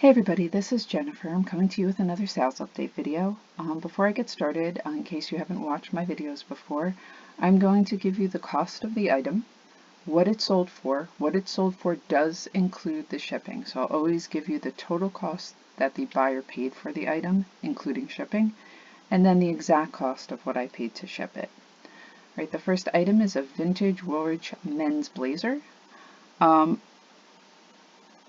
Hey everybody, this is Jennifer. I'm coming to you with another sales update video. Before I get started, in case you haven't watched my videos before, I'm going to give you the cost of the item, what it sold for. What it sold for does include the shipping, so I'll always give you the total cost that the buyer paid for the item, including shipping, and then the exact cost of what I paid to ship it. Right, the first item is a vintage Woolrich men's blazer.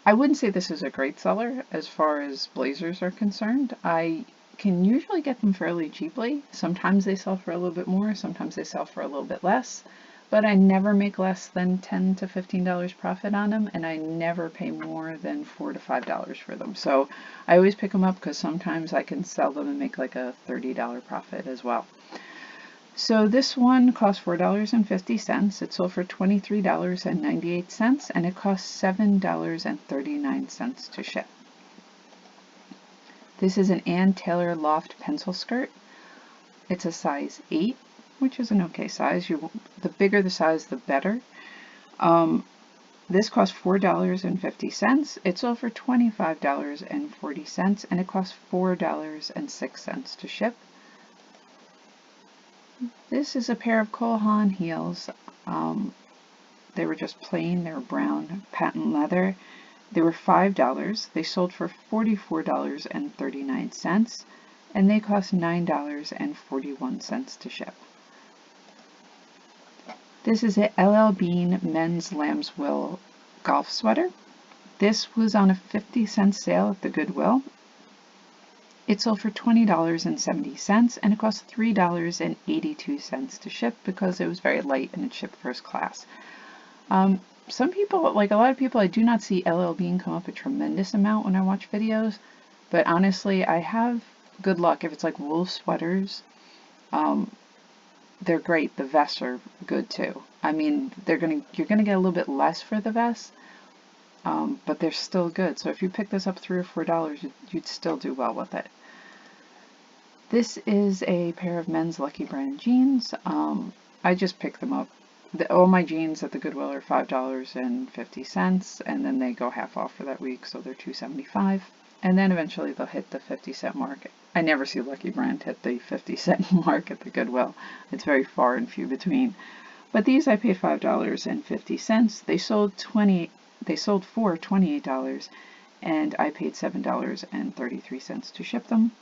I wouldn't say this is a great seller as far as blazers are concerned. I can usually get them fairly cheaply. Sometimes they sell for a little bit more, sometimes they sell for a little bit less, but I never make less than $10 to $15 profit on them, and I never pay more than $4 to $5 for them. So I always pick them up because sometimes I can sell them and make like a $30 profit as well. So this one cost $4.50. It sold for $23.98, and it cost $7.39 to ship. This is an Ann Taylor Loft pencil skirt. It's a size 8, which is an okay size. The bigger the size, the better. This cost $4.50. It sold for $25.40, and it cost $4.06 to ship. This is a pair of Cole Haan heels. They were just plain, they were brown, patent leather. They were $5. They sold for $44.39, and they cost $9.41 to ship. This is a LL Bean men's lamb's wool golf sweater. This was on a 50-cent sale at the Goodwill. It sold for $20.70, and it cost $3.82 to ship because it was very light and it shipped first class. Some people, like a lot of people, I do not see LL Bean come up a tremendous amount when I watch videos, but honestly, I have good luck. If it's like wool sweaters, they're great. The vests are good too. I mean, you're gonna get a little bit less for the vests, but they're still good. So if you pick this up $3 or $4, you'd still do well with it. This is a pair of men's Lucky Brand jeans. I just picked them up. All my jeans at the Goodwill are $5.50, and then they go half off for that week, so they're $2.75. And then eventually they'll hit the 50-cent mark. I never see Lucky Brand hit the 50-cent mark at the Goodwill. It's very far and few between. But these I paid $5.50. They sold for $28, and I paid $7.33 to ship them.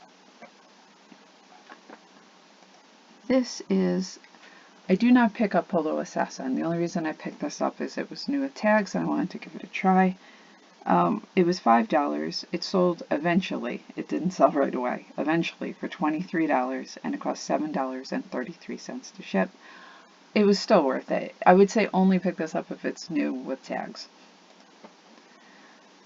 This is, I do not pick up Polo Assassin. The only reason I picked this up is it was new with tags and I wanted to give it a try. It was $5. It sold eventually. It didn't sell right away. Eventually for $23, and it cost $7.33 to ship. It was still worth it. I would say only pick this up if it's new with tags.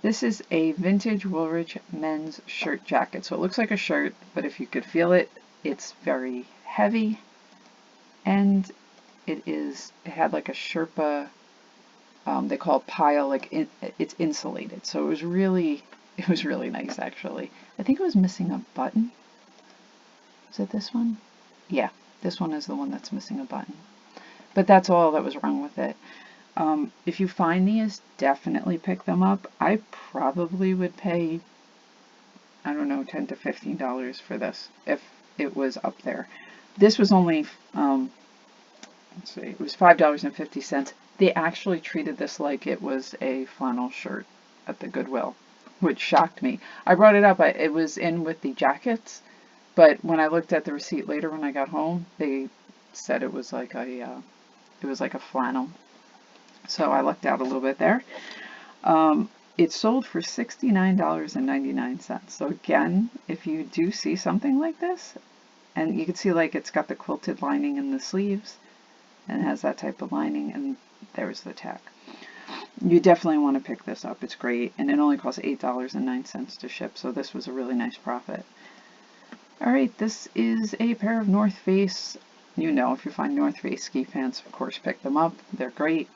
This is a vintage Woolrich men's shirt jacket. So it looks like a shirt, but if you could feel it, it's very heavy, and it had like a Sherpa, they call it pile, like it's insulated. So it was really nice actually. I think it was missing a button. Is it this one? Yeah, this one is the one that's missing a button. But that's all that was wrong with it. If you find these, definitely pick them up. I probably would pay, I don't know, $10 to $15 for this if it was up there. This was only, let's see, it was $5.50. They actually treated this like it was a flannel shirt at the Goodwill, which shocked me. I brought it up. It was in with the jackets, but when I looked at the receipt later when I got home, they said it was like a flannel. So I lucked out a little bit there. It sold for $69.99. So again, if you do see something like this, and you can see like it's got the quilted lining in the sleeves, and it has that type of lining, and there's the tag. You definitely want to pick this up. It's great, and it only costs $8.09 to ship, so this was a really nice profit. Alright, this is a pair of North Face. You know, if you find North Face ski pants, of course pick them up. They're great.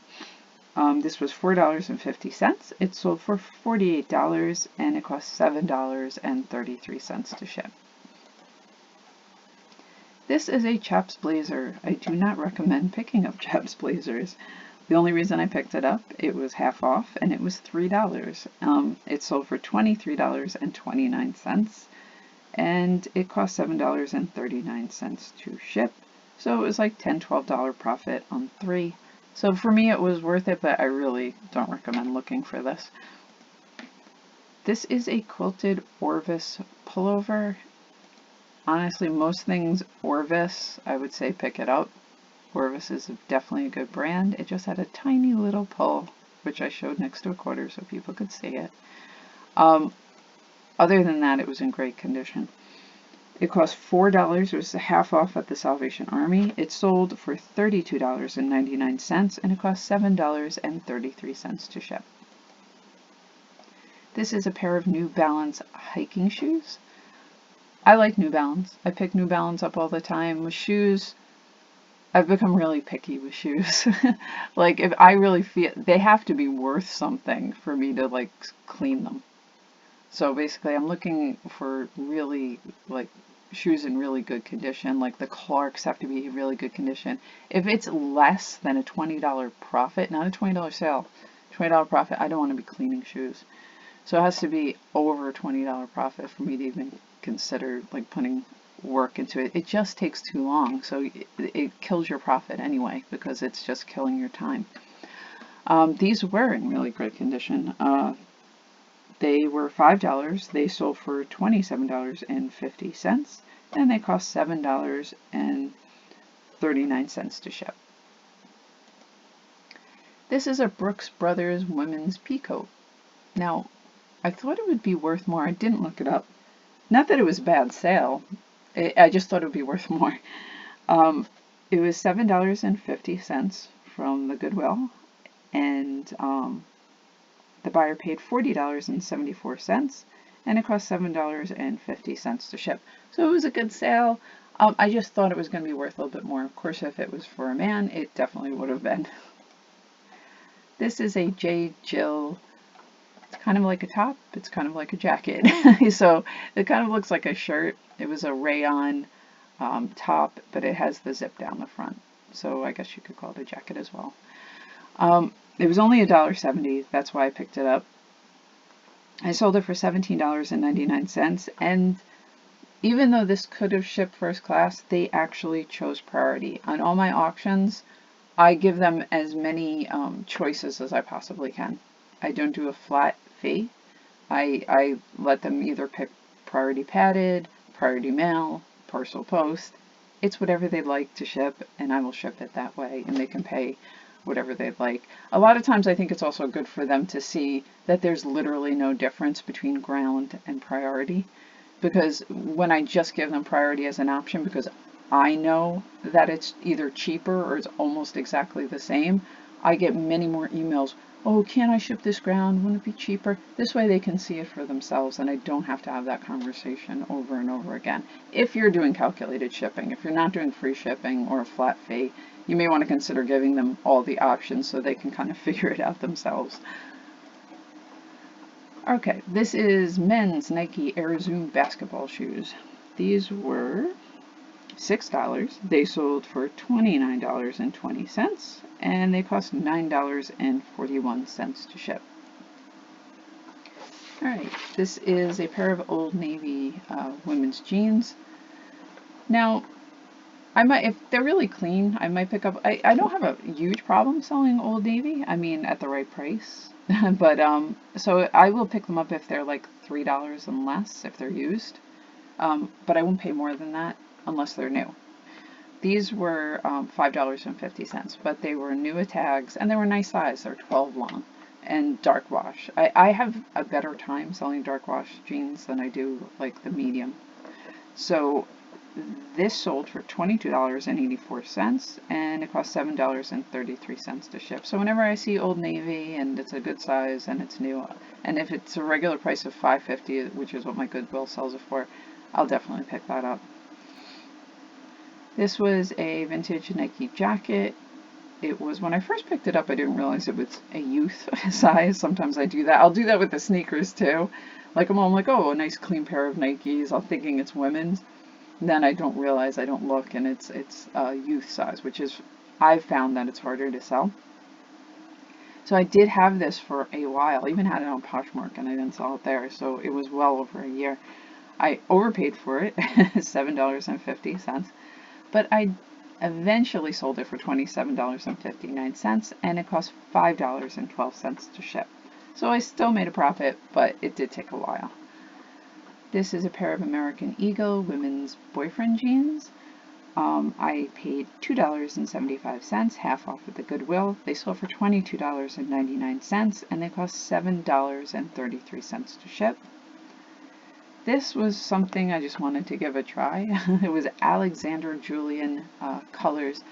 This was $4.50. It sold for $48, and it cost $7.33 to ship. This is a Chaps blazer. I do not recommend picking up Chaps blazers. The only reason I picked it up, it was half off, and it was $3. It sold for $23.29, and it cost $7.39 to ship. So it was like $10–12 profit on 3. So for me it was worth it, but I really don't recommend looking for this. This is a quilted Orvis pullover. Honestly, most things Orvis, I would say pick it up. Orvis is definitely a good brand. It just had a tiny little pull, which I showed next to a quarter so people could see it. Other than that, it was in great condition. It cost $4. It was half off at the Salvation Army. It sold for $32.99, and it cost $7.33 to ship. This is a pair of New Balance hiking shoes. I like New Balance. I pick New Balance up all the time. With shoes, I've become really picky with shoes. Like, if I really feel, they have to be worth something for me to, like, clean them. So basically, I'm looking for really, like, shoes in really good condition. Like, the Clarks have to be in really good condition. If it's less than a $20 profit, not a $20 sale, $20 profit, I don't want to be cleaning shoes. So it has to be over a $20 profit for me to even consider, like, putting work into it. It just takes too long, so it kills your profit anyway, because it's just killing your time. These were in really great condition. They were $5. They sold for $27.50, and they cost $7.39 to ship. This is a Brooks Brothers women's peacoat. Now, I thought it would be worth more. I didn't look it up. Not that it was a bad sale. I just thought it would be worth more. It was $7.50 from the Goodwill, and the buyer paid $40.74, and it cost $7.50 to ship. So it was a good sale. I just thought it was going to be worth a little bit more. Of course, if it was for a man, it definitely would have been. This is a J. Jill. It's kind of like a top. It's kind of like a jacket. So it kind of looks like a shirt. It was a rayon top, but it has the zip down the front. So I guess you could call it a jacket as well. It was only $1.70. That's why I picked it up. I sold it for $17.99. And even though this could have shipped first class, they actually chose priority. On all my auctions, I give them as many choices as I possibly can. I don't do a flat fee. I let them either pick priority padded, priority mail, parcel post. It's whatever they'd like to ship, and I will ship it that way, and they can pay whatever they'd like. A lot of times I think it's also good for them to see that there's literally no difference between ground and priority, because when I just give them priority as an option, because I know that it's either cheaper or it's almost exactly the same, I get many more emails. Oh, can't I ship this ground? Wouldn't it be cheaper? This way they can see it for themselves, and I don't have to have that conversation over and over again. If you're doing calculated shipping, if you're not doing free shipping or a flat fee, you may want to consider giving them all the options so they can kind of figure it out themselves. Okay, this is men's Nike Air Zoom basketball shoes. These were $6. They sold for $29.20, and they cost $9.41 to ship. Alright, this is a pair of Old Navy women's jeans. Now, I might, if they're really clean, I might pick up. I don't have a huge problem selling Old Navy, I mean at the right price. But so I will pick them up if they're like $3 and less, if they're used. But I won't pay more than that unless they're new. These were $5.50, but they were new at tags, and they were nice size. They're 12 long and dark wash. I have a better time selling dark wash jeans than I do like the medium. So this sold for $22.84, and it cost $7.33 to ship. So whenever I see Old Navy and it's a good size and it's new, and if it's a regular price of $5.50, which is what my Goodwill sells it for, I'll definitely pick that up. This was a vintage Nike jacket. It was, when I first picked it up, I didn't realize it was a youth size. Sometimes I do that. I'll do that with the sneakers too. Like I'm like, oh, a nice clean pair of Nikes. I'm thinking it's women's. And then I don't realize, I don't look, and it's youth size, which is, I've found that it's harder to sell. So I did have this for a while. I even had it on Poshmark and I didn't sell it there. So it was well over a year. I overpaid for it, $7.50, but I eventually sold it for $27.59 and it cost $5.12 to ship. So I still made a profit, but it did take a while. This is a pair of American Eagle women's boyfriend jeans. I paid $2.75, half off at the Goodwill. They sold for $22.99 and they cost $7.33 to ship. This was something I just wanted to give a try. It was Alexander Julian colors.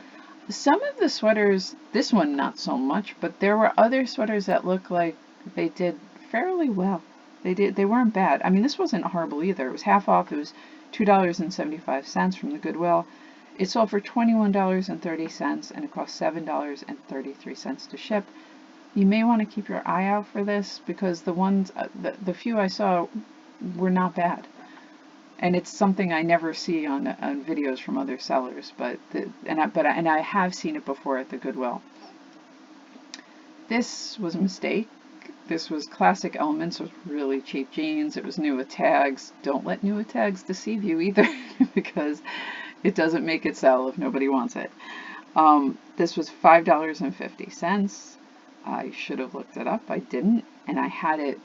Some of the sweaters, this one not so much, but there were other sweaters that looked like they did fairly well. They weren't bad. I mean, this wasn't horrible either. It was half off. It was $2.75 from the Goodwill. It sold for $21.30 and it cost $7.33 to ship. You may want to keep your eye out for this because the ones, the few I saw were not bad. And it's something I never see on videos from other sellers, but I have seen it before at the Goodwill. This was a mistake. This was Classic Elements with really cheap jeans. It was new with tags. Don't let new with tags deceive you either because it doesn't make it sell if nobody wants it. This was $5.50. I should have looked it up. I didn't, and I had it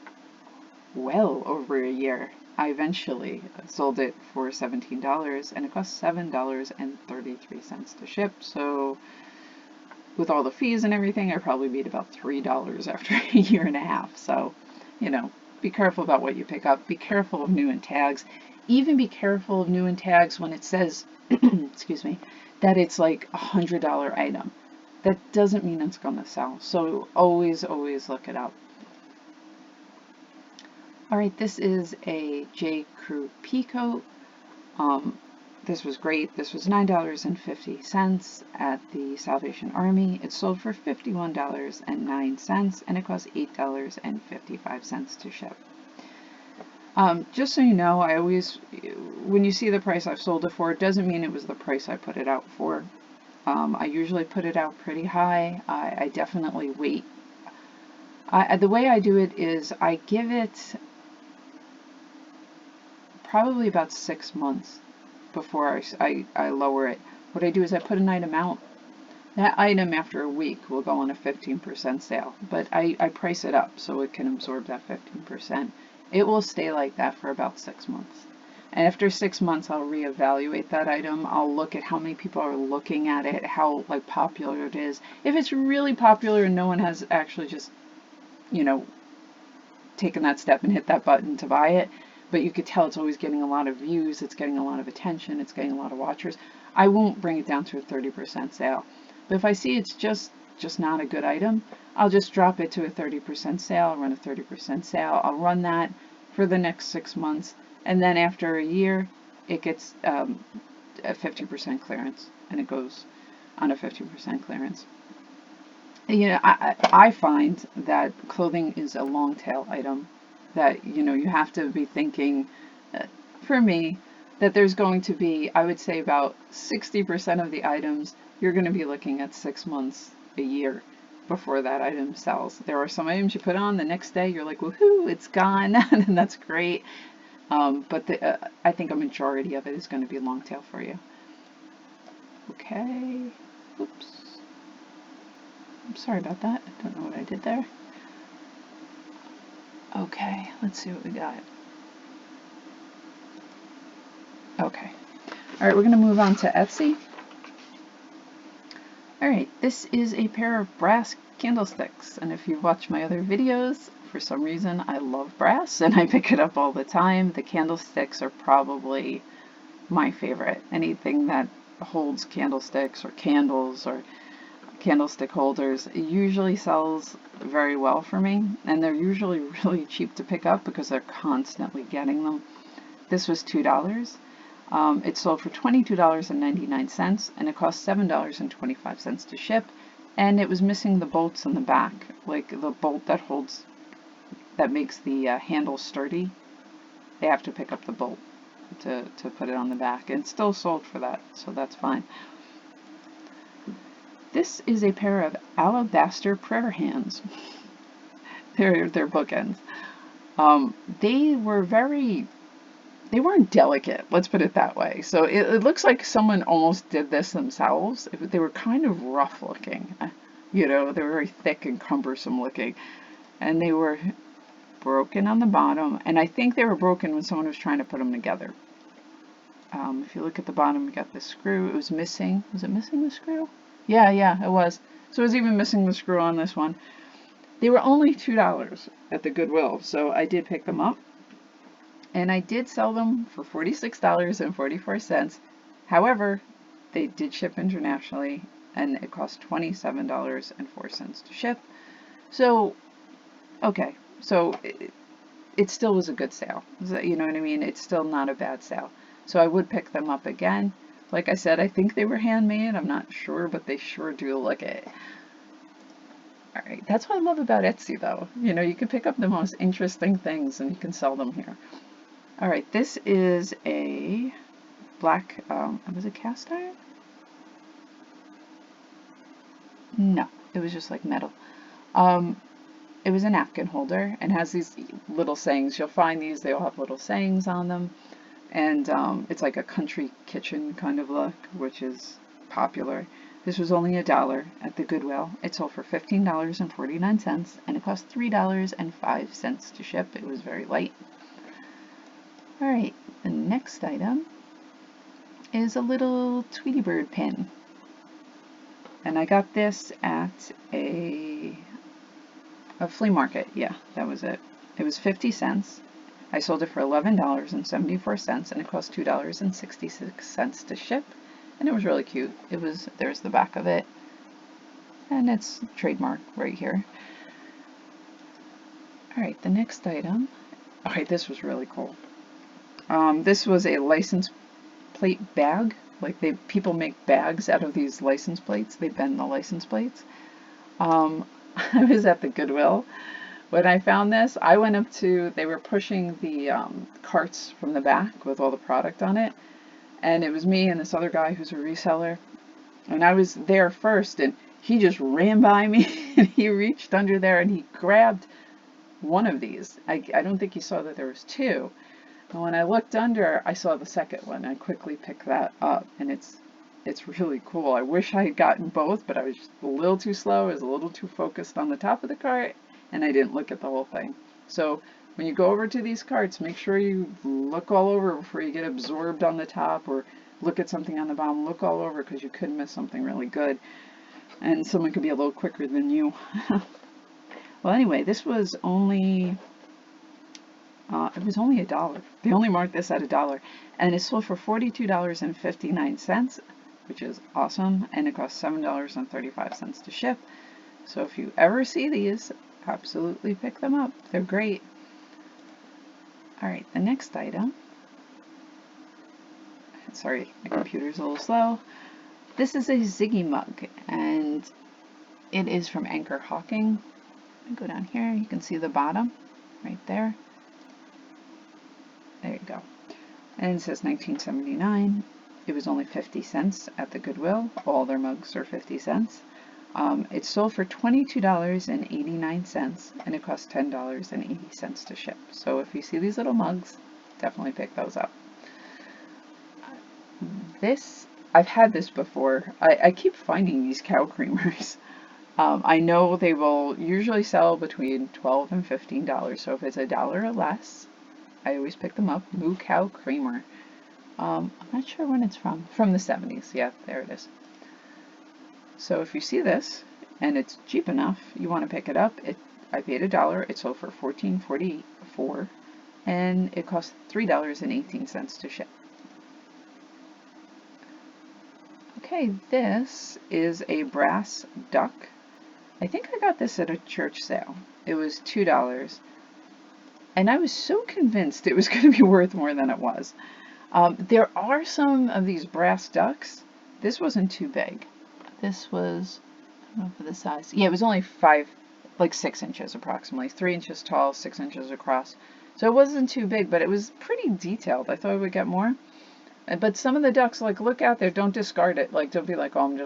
well over a year. I eventually sold it for $17 and it cost $7.33 to ship. So with all the fees and everything, I probably made about $3 after a year and a half. So, you know, be careful about what you pick up. Be careful of new in tags. Even be careful of new in tags when it says, excuse me, that it's like $100 item. That doesn't mean it's going to sell. So always, always look it up. All right, this is a J. Crew peacoat. This was great. This was $9.50 at the Salvation Army. It sold for $51.09 and it cost $8.55 to ship. Just so you know, I always, when you see the price I've sold it for, it doesn't mean it was the price I put it out for. I usually put it out pretty high. I definitely wait. The way I do it is I give it probably about 6 months before I lower it. What I do is I put an item out. That item after a week will go on a 15% sale, but I price it up so it can absorb that 15%. It will stay like that for about 6 months. And after 6 months, I'll reevaluate that item. I'll look at how many people are looking at it, how like popular it is. If it's really popular and no one has actually just, you know, taken that step and hit that button to buy it, but you could tell it's always getting a lot of views, it's getting a lot of attention, it's getting a lot of watchers, I won't bring it down to a 30% sale. But if I see it's just not a good item, I'll just drop it to a 30% sale, I'll run a 30% sale, I'll run that for the next 6 months, and then after a year, it gets a 50% clearance, and it goes on a 50% clearance. You know, I find that clothing is a long tail item that, you know, you have to be thinking, for me, that there's going to be, I would say about 60% of the items, you're going to be looking at 6 months, a year before that item sells. There are some items you put on, the next day you're like, woohoo, it's gone, and that's great. But I think a majority of it is going to be long tail for you. Okay, oops. I'm sorry about that. I don't know what I did there. Okay, let's see what we got. Okay. All right, we're going to move on to Etsy. All right, this is a pair of brass candlesticks. And if you've watched my other videos, for some reason I love brass and I pick it up all the time. The candlesticks are probably my favorite. Anything that holds candlesticks or candles or candlestick holders, it usually sells very well for me, and they're usually really cheap to pick up because they're constantly getting them. This was $2. It sold for $22.99 and it cost $7.25 to ship, and it was missing the bolts in the back, like the bolt that holds, that makes the handle sturdy. They have to pick up the bolt to put it on the back, and still sold for that, so that's fine. This is a pair of alabaster prayer hands. They're bookends. They were they weren't delicate, let's put it that way. So it looks like someone almost did this themselves. They were kind of rough looking. You know, they were very thick and cumbersome looking. And they were broken on the bottom. And I think they were broken when someone was trying to put them together. If you look at the bottom, we got this screw. It was missing. Was it missing the screw? Yeah, it was. So it was even missing the screw on this one. They were only $2 at the Goodwill, so I did pick them up. And I did sell them for $46.44. However, they did ship internationally, and it cost $27.04 to ship. So, okay, so it still was a good sale. You know what I mean? It's still not a bad sale. So I would pick them up again. Like I said, I think they were handmade. I'm not sure, but they sure do look it. All right, that's what I love about Etsy, though. You know, you can pick up the most interesting things and you can sell them here. All right, this is a black, was it cast iron? No, it was just like metal. It was a napkin holder and has these little sayings. You'll find these, they all have little sayings on them. And it's like a country kitchen kind of look, which is popular. This was only $1 at the Goodwill. It sold for $15.49 and it cost $3.05 to ship. It was very light. All right, the next item is a little Tweety Bird pin. And I got this at a flea market. Yeah, that was it. It was 50 cents. I sold it for $11.74 and it cost $2.66 to ship. And it was really cute. There's the back of it. And it's trademark right here. All right, the next item. All right, this was really cool. This was a license plate bag. Like people make bags out of these license plates. They bend the license plates. I was at the Goodwill. When I found this, I went up to, they were pushing the carts from the back with all the product on it. And it was me and this other guy who's a reseller. And I was there first and he just ran by me and he reached under there and he grabbed one of these. I don't think he saw that there was two. And when I looked under, I saw the second one. I quickly picked that up and it's really cool. I wish I had gotten both, but I was just a little too slow. I was a little too focused on the top of the cart and I didn't look at the whole thing. So when you go over to these carts, make sure you look all over before you get absorbed on the top or look at something on the bottom. Look all over because you could miss something really good. And someone could be a little quicker than you. Well, anyway, this was only, it was only $1. They only marked this at $1. And it sold for $42.59, which is awesome. And it cost $7.35 to ship. So if you ever see these, absolutely pick them up. They're great. All right, the next item. Sorry, my computer's a little slow. This is a Ziggy mug, and it is from Anchor Hawking. Go down here, you can see the bottom right there. There you go. And it says 1979. It was only 50 cents at the Goodwill. All their mugs are 50 cents. It sold for $22.89 and it cost $10.80 to ship. So if you see these little mugs, definitely pick those up. This, I've had this before. I keep finding these cow creamers. I know they will usually sell between $12 and $15. So if it's $1 or less, I always pick them up. Moo Cow Creamer. I'm not sure when it's from. From the 70s. Yeah, there it is. So if you see this and it's cheap enough, you want to pick it up. I paid $1. It sold for $14.44 and it cost $3.18 to ship. Okay, this is a brass duck. I think I got this at a church sale. It was $2. And I was so convinced it was going to be worth more than it was. There are some of these brass ducks. This wasn't too big. This was, I don't know for the size. Yeah, it was only 6 inches approximately. 3 inches tall, 6 inches across. So it wasn't too big, but it was pretty detailed. I thought I would get more. But some of the ducks, like, look out there, don't discard it. Like, don't be like, oh,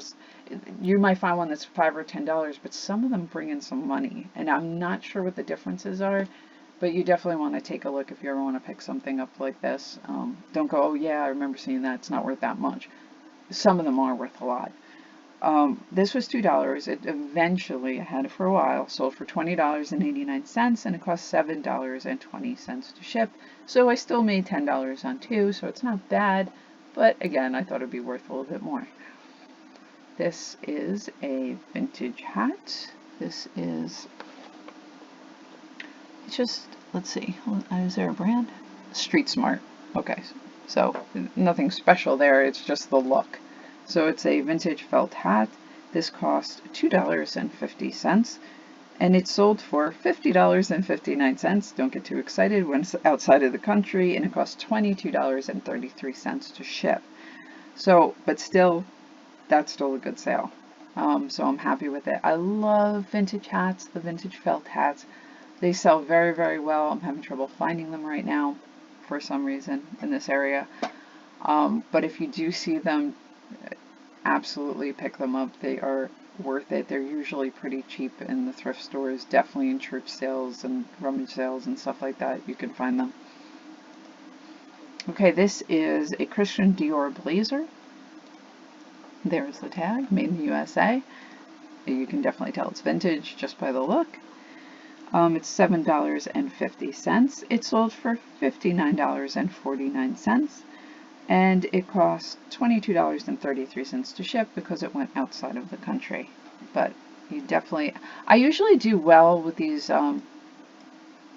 you might find one that's $5 or $10, but some of them bring in some money. And I'm not sure what the differences are, but you definitely want to take a look if you ever want to pick something up like this. Don't go, oh yeah, I remember seeing that, it's not worth that much. Some of them are worth a lot. This was $2. It eventually, I had it for a while, sold for $20.89, and it cost $7.20 to ship. So I still made $10 on two, so it's not bad. But again, I thought it'd be worth a little bit more. This is a vintage hat. This is just, let's see, is there a brand? Street Smart. Okay, so nothing special there, it's just the look. So it's a vintage felt hat. This cost $2.50, and it sold for $50.59. Don't get too excited when it's outside of the country, and it cost $22.33 to ship. So, but still, that's still a good sale. So I'm happy with it. I love vintage hats, the vintage felt hats. They sell very, very well. I'm having trouble finding them right now for some reason in this area. But if you do see them, absolutely pick them up. They are worth it. They're usually pretty cheap in the thrift stores, definitely in church sales and rummage sales and stuff like that. You can find them. Okay, this is a Christian Dior blazer. There's the tag, made in the USA. You can definitely tell it's vintage just by the look. It's $7.50. It sold for $59.49. And it cost $22.33 to ship because it went outside of the country. But you definitely, I usually do well with these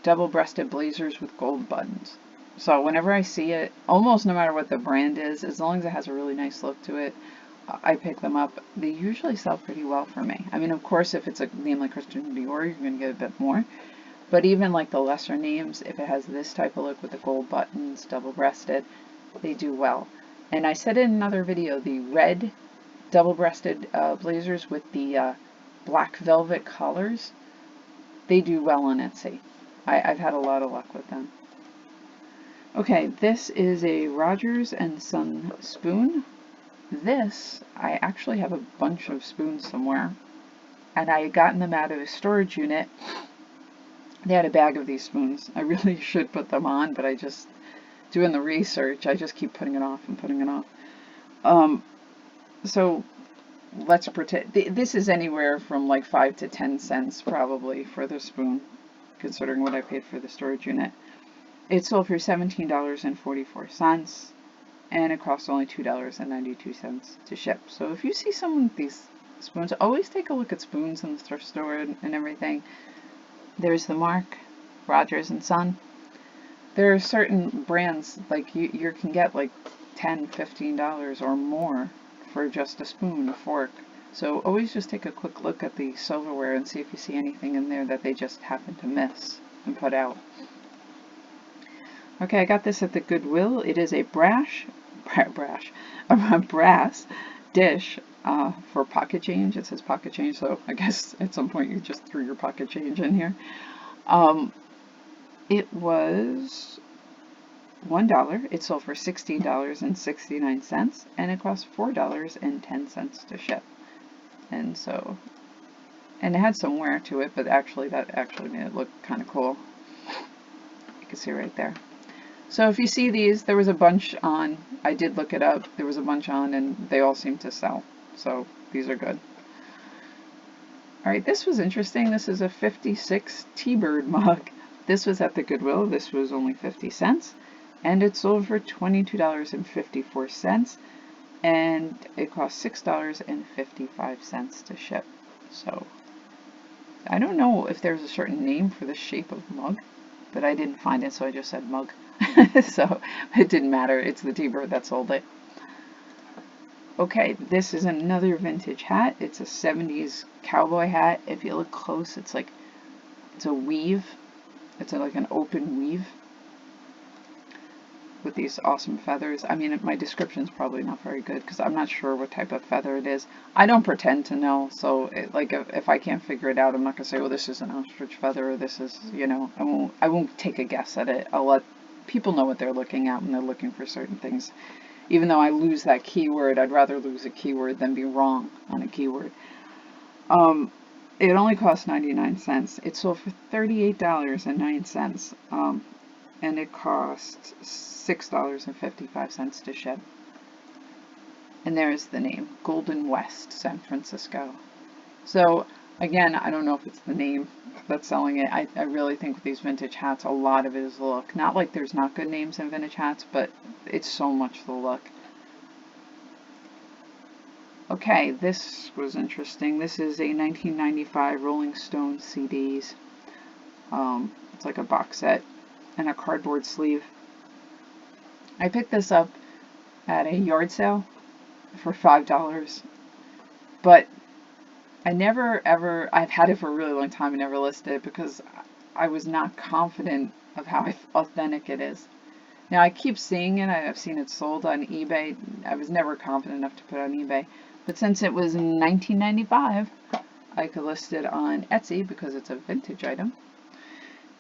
double-breasted blazers with gold buttons. So whenever I see it, almost no matter what the brand is, as long as it has a really nice look to it, I pick them up. They usually sell pretty well for me. I mean, of course, if it's a name like Christian Dior, you're going to get a bit more. But even like the lesser names, if it has this type of look with the gold buttons, double-breasted, they do well. And I said in another video, the red double-breasted blazers with the black velvet collars, they do well on Etsy. I've had a lot of luck with them. Okay, this is a Rogers & Son spoon. This, I actually have a bunch of spoons somewhere, and I had gotten them out of a storage unit. They had a bag of these spoons. I really should put them on, but I just, doing the research, I just keep putting it off and putting it off. So let's pretend, this is anywhere from like 5 to 10 cents probably for the spoon, considering what I paid for the storage unit. It sold for $17.44, and it costs only $2.92 to ship. So if you see someone with these spoons, always take a look at spoons in the thrift store and everything. There's the mark, Rogers & Son. There are certain brands, like you can get like $10, $15 or more for just a spoon, a fork. So always just take a quick look at the silverware and see if you see anything in there that they just happen to miss and put out. Okay, I got this at the Goodwill. It is a brass dish for pocket change. It says pocket change, so I guess at some point you just threw your pocket change in here. It was $1. It sold for $16.69, and it cost $4.10 to ship. And so, and it had some wear to it, but actually that actually made it look kind of cool. You can see right there. So if you see these, there was a bunch on. I did look it up. There was a bunch on, and they all seem to sell. So these are good. All right, this was interesting. This is a 56 T-Bird mug. This was at the Goodwill. This was only 50 cents. And it sold for $22.54. And it cost $6.55 to ship. So I don't know if there's a certain name for the shape of mug, but I didn't find it, so I just said mug. So it didn't matter. It's the T-Bird that sold it. Okay, this is another vintage hat. It's a 70s cowboy hat. If you look close, it's a weave. It's like an open weave with these awesome feathers. I mean, my description's probably not very good because I'm not sure what type of feather it is. I don't pretend to know, so if I can't figure it out, I'm not gonna say, well, this is an ostrich feather, or this is, I won't take a guess at it. I'll let people know what they're looking at when they're looking for certain things Even though I lose that keyword, I'd rather lose a keyword than be wrong on a keyword. It only cost 99 cents. It sold for $38.09. And it cost $6.55 to ship. And there's the name, Golden West, San Francisco. So again, I don't know if it's the name that's selling it. I really think with these vintage hats, a lot of it is the look. Not like there's not good names in vintage hats, but it's so much the look. Okay, this was interesting. This is a 1995 Rolling Stone CDs. It's like a box set and a cardboard sleeve. I picked this up at a yard sale for $5, but I never ever, I've had it for a really long time and never listed it because I was not confident of how authentic it is. Now I keep seeing it, I've seen it sold on eBay. I was never confident enough to put it on eBay, but since it was in 1995, I could list it on Etsy because it's a vintage item.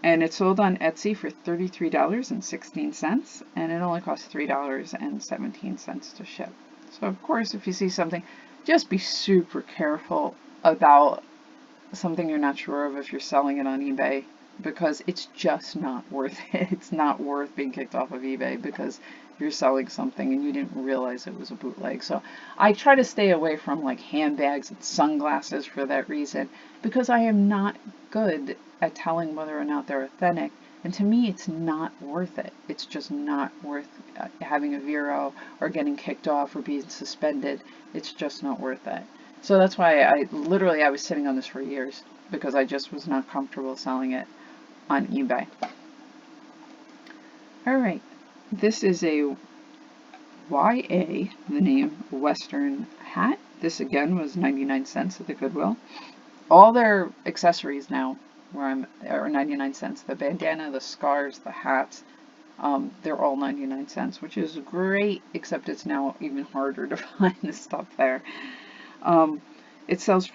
And it sold on Etsy for $33.16, and it only cost $3.17 to ship. So of course, if you see something, just be super careful about something you're not sure of if you're selling it on eBay, because it's just not worth it. It's not worth being kicked off of eBay because you're selling something and you didn't realize it was a bootleg. So I try to stay away from like handbags and sunglasses for that reason, because I am not good at telling whether or not they're authentic. And to me, it's not worth it. It's just not worth having a Vero or getting kicked off or being suspended. It's just not worth it. So that's why I was sitting on this for years, because I just was not comfortable selling it on eBay. Alright, this is a YA, the name, Western hat. This again was 99 cents at the Goodwill. All their accessories now are 99 cents. The bandana, the scarves, the hats, they're all 99 cents, which is great, except it's now even harder to find the stuff there. It sold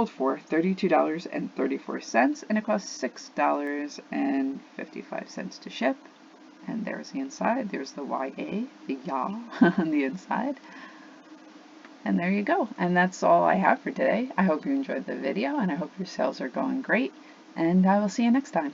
for $32.34, and it costs $6.55 to ship. And there's the inside. There's the YA, the YA on the inside. And there you go. And that's all I have for today. I hope you enjoyed the video, and I hope your sales are going great. And I will see you next time.